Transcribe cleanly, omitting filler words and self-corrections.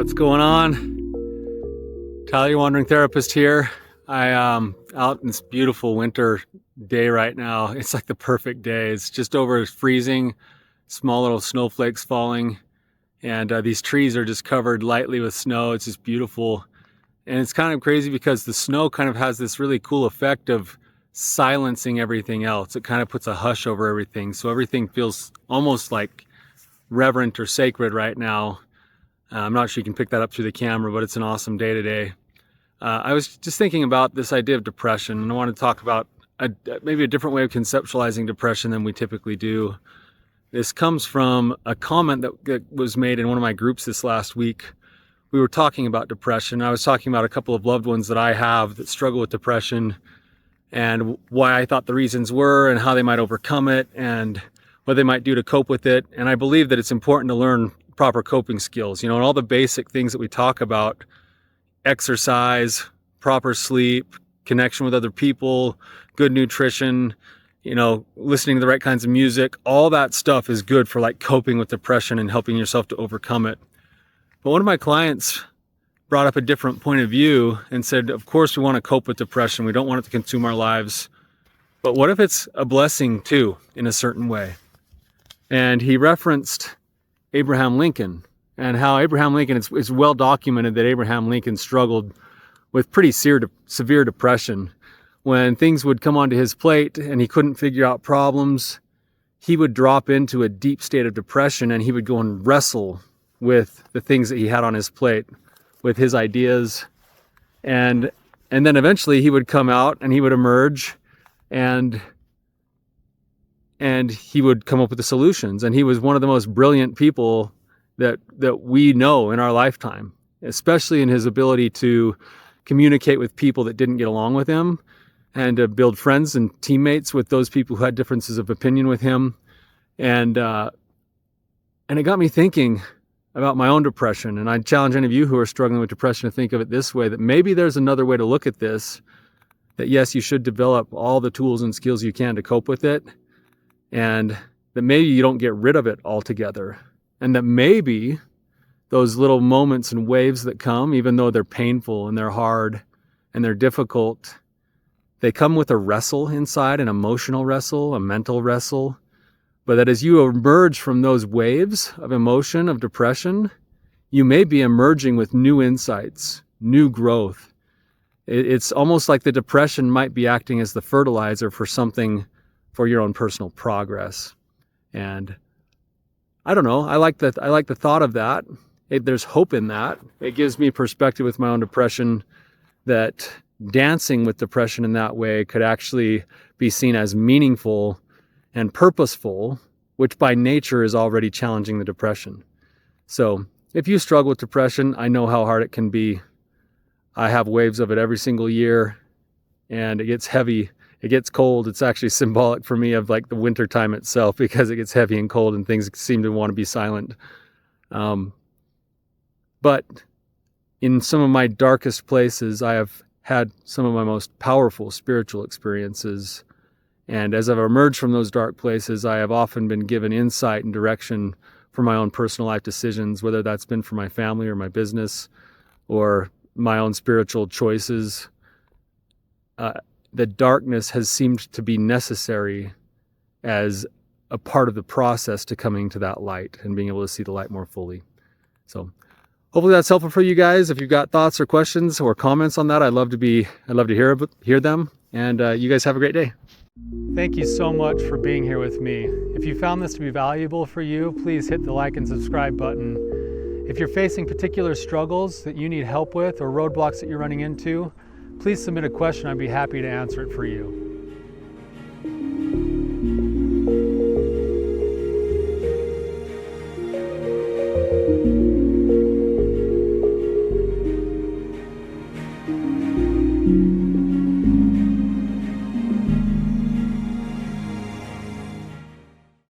What's going on? Tyler, your wandering therapist here. I am out in this beautiful winter day right now. It's like the perfect day. It's just over freezing, small little snowflakes falling, and these trees are just covered lightly with snow. It's just beautiful. And it's kind of crazy because the snow kind of has this really cool effect of silencing everything else. It kind of puts a hush over everything. So everything feels almost like reverent or sacred right now. I'm not sure you can pick that up through the camera, but it's an awesome day today. I was just thinking about this idea of depression, and I want to talk about maybe a different way of conceptualizing depression than we typically do. This comes from a comment that was made in one of my groups this last week. We were talking about depression. I was talking about a couple of loved ones that I have that struggle with depression and why I thought the reasons were and how they might overcome it and what they might do to cope with it. And I believe that it's important to learn proper coping skills, and all the basic things that we talk about: exercise, proper sleep, connection with other people, good nutrition, listening to the right kinds of music. All that stuff is good for like coping with depression and helping yourself to overcome it. But one of my clients brought up a different point of view and said, of course we want to cope with depression. We don't want it to consume our lives. But what if it's a blessing too, in a certain way? And he referenced Abraham Lincoln, and how Abraham Lincoln, it's well documented that Abraham Lincoln struggled with pretty severe depression. When things would come onto his plate and he couldn't figure out problems, he would drop into a deep state of depression, and he would go and wrestle with the things that he had on his plate, with his ideas. And then eventually he would come out and he would emerge, and he would come up with the solutions. And he was one of the most brilliant people that we know in our lifetime, especially in his ability to communicate with people that didn't get along with him and to build friends and teammates with those people who had differences of opinion with him. And it got me thinking about my own depression. And I challenge any of you who are struggling with depression to think of it this way, that maybe there's another way to look at this, that yes, you should develop all the tools and skills you can to cope with it, and that maybe you don't get rid of it altogether. And that maybe those little moments and waves that come, even though they're painful and they're hard and they're difficult, they come with a wrestle inside, an emotional wrestle, a mental wrestle. But that as you emerge from those waves of emotion, of depression, you may be emerging with new insights, new growth. It's almost like the depression might be acting as the fertilizer for something, for your own personal progress. And I don't know, I like the thought of that. There's hope in that. It gives me perspective with my own depression, that dancing with depression in that way could actually be seen as meaningful and purposeful, which by nature is already challenging the depression. So if you struggle with depression, I know how hard it can be. I have waves of it every single year, and it gets heavy. It gets cold. It's actually symbolic for me of like the winter time itself, because it gets heavy and cold and things seem to want to be silent. But in some of my darkest places, I have had some of my most powerful spiritual experiences. And as I've emerged from those dark places, I have often been given insight and direction for my own personal life decisions, whether that's been for my family or my business or my own spiritual choices. The darkness has seemed to be necessary as a part of the process to coming to that light and being able to see the light more fully. So hopefully that's helpful for you guys. If you've got thoughts or questions or comments on that, I'd love to hear them. And you guys have a great day. Thank you so much for being here with me. If you found this to be valuable for you, please hit the like and subscribe button. If you're facing particular struggles that you need help with or roadblocks that you're running into, please submit a question. I'd be happy to answer it for you.